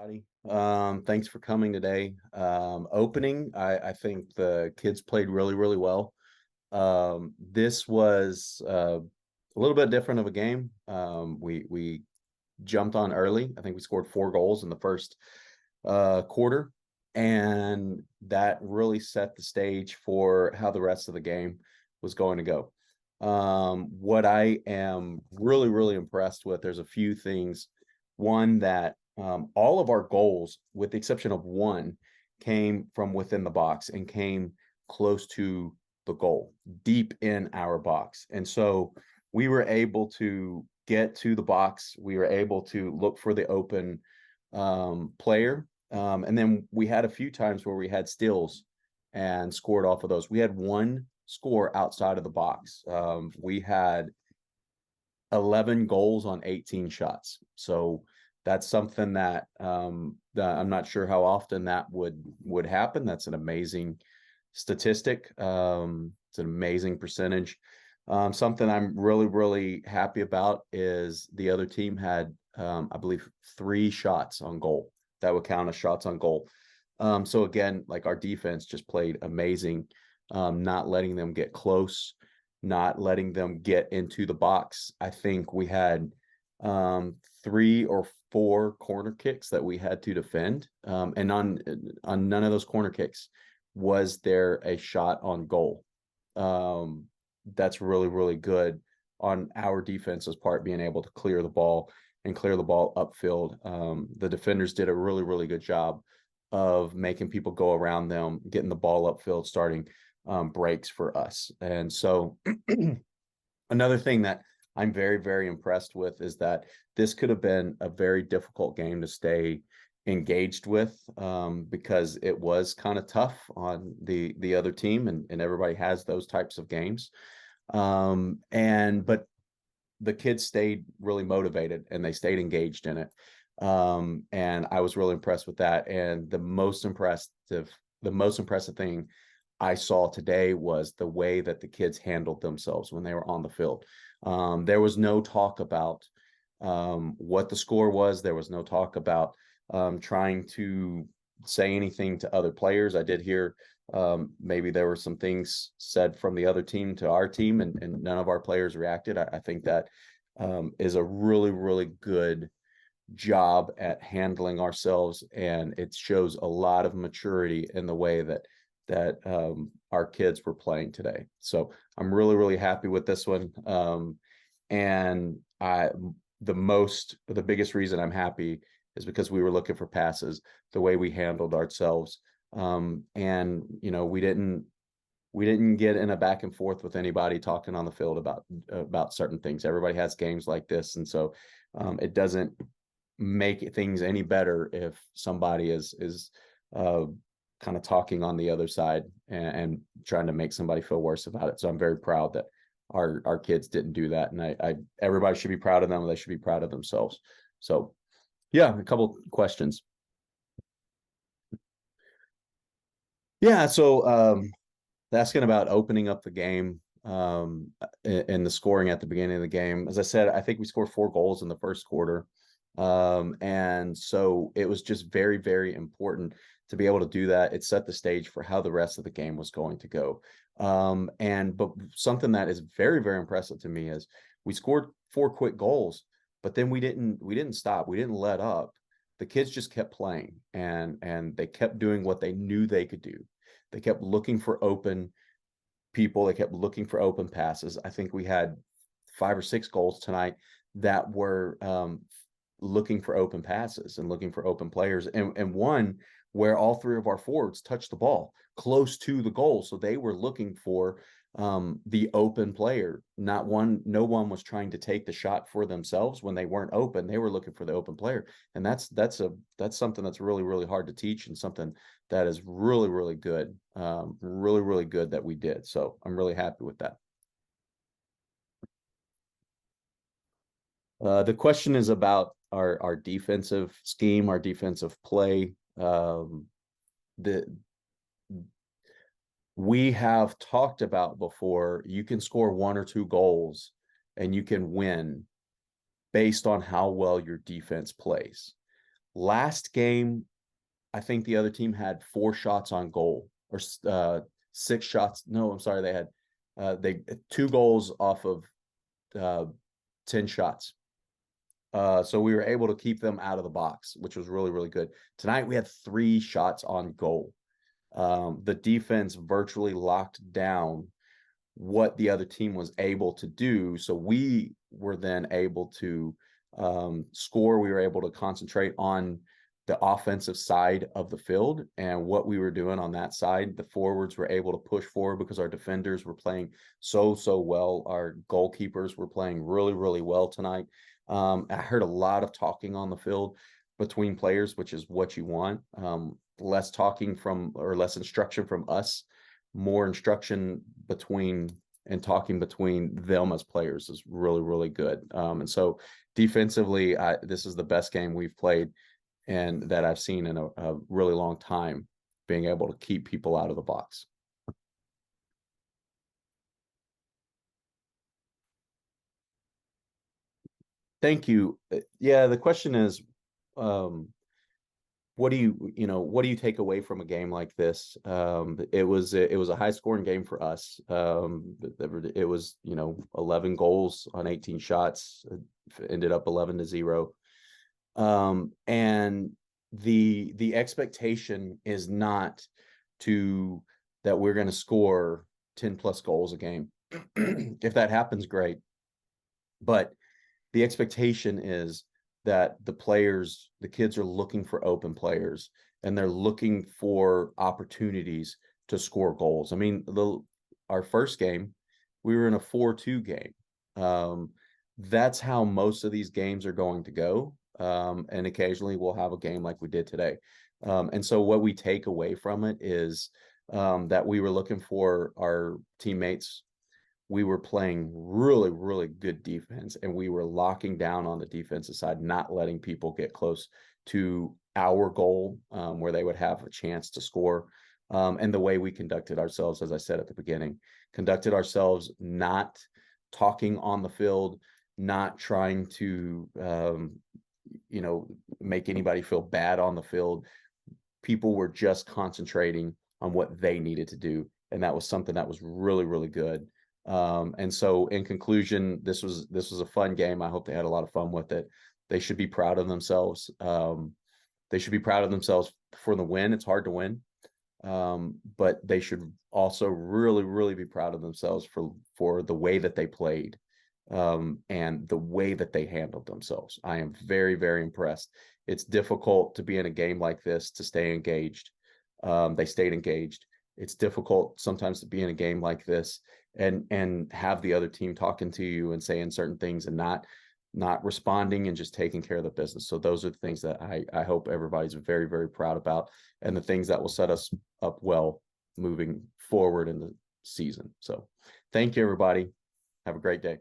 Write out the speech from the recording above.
everybody. Thanks for coming today. Opening, I think the kids played really, really well. This was a little bit different of a game. We jumped on early. I think we scored 4 goals in the first quarter, and that really set the stage for how the rest of the game was going to go. What I am really, really impressed with, there's a few things. One, that all of our goals, with the exception of one, came from within the box and came close to the goal, deep in our box. And so we were able to get to the box. We were able to look for the open player. And then we had a few times where we had steals and scored off of those. We had one score outside of the box. We had 11 goals on 18 shots. So that's something that that I'm not sure how often that would happen. That's an amazing statistic. It's an amazing percentage. Something I'm really, really happy about is the other team had, I believe, 3 shots on goal. That would count as shots on goal. So again, like, our defense just played amazing, not letting them get close, not letting them get into the box. I think we had 3 or 4 corner kicks that we had to defend, and on none of those corner kicks was there a shot on goal. That's really, really good on our defense's part, being able to clear the ball and clear the ball upfield. The defenders did a really, really good job of making people go around them, getting the ball upfield, starting breaks for us. And so another thing that I'm very, very impressed with is that this could have been a very difficult game to stay engaged with, because it was kind of tough on the other team, and everybody has those types of games. But the kids stayed really motivated and they stayed engaged in it. And I was really impressed with that. And the most impressive thing I saw today was the way that the kids handled themselves when they were on the field. There was no talk about what the score was. There was no talk about trying to say anything to other players. I did hear maybe there were some things said from the other team to our team, and none of our players reacted. I think that is a really, really good job at handling ourselves, and it shows a lot of maturity in the way that our kids were playing today. So I'm really, really happy with this one. And the biggest reason I'm happy is because we were looking for passes, the way we handled ourselves. And we didn't get in a back and forth with anybody talking on the field about certain things. Everybody has games like this, and so it doesn't make things any better if somebody is kind of talking on the other side and trying to make somebody feel worse about it. So I'm very proud that our kids didn't do that, and I everybody should be proud of them. They should be proud of themselves. So yeah, a couple questions. Yeah, so asking about opening up the game, and the scoring at the beginning of the game. As I said, I think we scored 4 goals in the first quarter. And so it was just very, very important to be able to do that. It set the stage for how the rest of the game was going to go. But something that is very, very impressive to me is we scored 4 quick goals, but then we didn't stop. We didn't let up. The kids just kept playing, and they kept doing what they knew they could do. They kept looking for open people. They kept looking for open passes. I think we had 5 or 6 goals tonight that were looking for open passes and looking for open players, and one where all 3 of our forwards touched the ball close to the goal. So they were looking for the open player. No one was trying to take the shot for themselves when they weren't open. They were looking for the open player. And that's something that's really, really hard to teach, and something that is really, really good. Really, really good that we did. So I'm really happy with that. The question is about our defensive scheme, our defensive play. The We have talked about before, you can score 1 or 2 goals and you can win based on how well your defense plays. Last game, I think the other team had 4 shots on goal or 6 shots. No, I'm sorry, they had they 2 goals off of uh, 10 shots. So we were able to keep them out of the box, which was really, really good. Tonight we had 3 shots on goal. The defense virtually locked down what the other team was able to do. So we were then able to score. We were able to concentrate on the offensive side of the field and what we were doing on that side. The forwards were able to push forward because our defenders were playing so well. Our goalkeepers were playing really, really well tonight. I heard a lot of talking on the field between players, which is what you want. Less talking from or less instruction from us, more instruction between and talking between them as players is really, really good. And so defensively, this is the best game we've played and that I've seen in a really long time, being able to keep people out of the box. Thank you. Yeah, the question is, um, what do what do you take away from a game like this? It was a high scoring game for us. It was 11 goals on 18 shots. It ended up 11-0. And the expectation is not to that we're going to score 10 plus goals a game. If that happens, great. But the expectation is that the kids are looking for open players and they're looking for opportunities to score goals. I mean, our first game, we were in a 4-2 game. That's how most of these games are going to go. And occasionally we'll have a game like we did today. And so what we take away from it is that we were looking for our teammates. We were playing really, really good defense, and we were locking down on the defensive side, not letting people get close to our goal where they would have a chance to score. And the way we conducted ourselves, as I said at the beginning, conducted ourselves not talking on the field, not trying to, make anybody feel bad on the field. People were just concentrating on what they needed to do. And that was something that was really, really good. And so in conclusion, this was a fun game. I hope they had a lot of fun with it. They should be proud of themselves. They should be proud of themselves for the win. It's hard to win. But they should also really, really be proud of themselves for the way that they played, and the way that they handled themselves. I am very, very impressed. It's difficult to be in a game like this to stay engaged. They stayed engaged. It's difficult sometimes to be in a game like this and have the other team talking to you and saying certain things and not responding and just taking care of the business. So those are the things that I hope everybody's very, very proud about, and the things that will set us up well moving forward in the season. So thank you, everybody. Have a great day.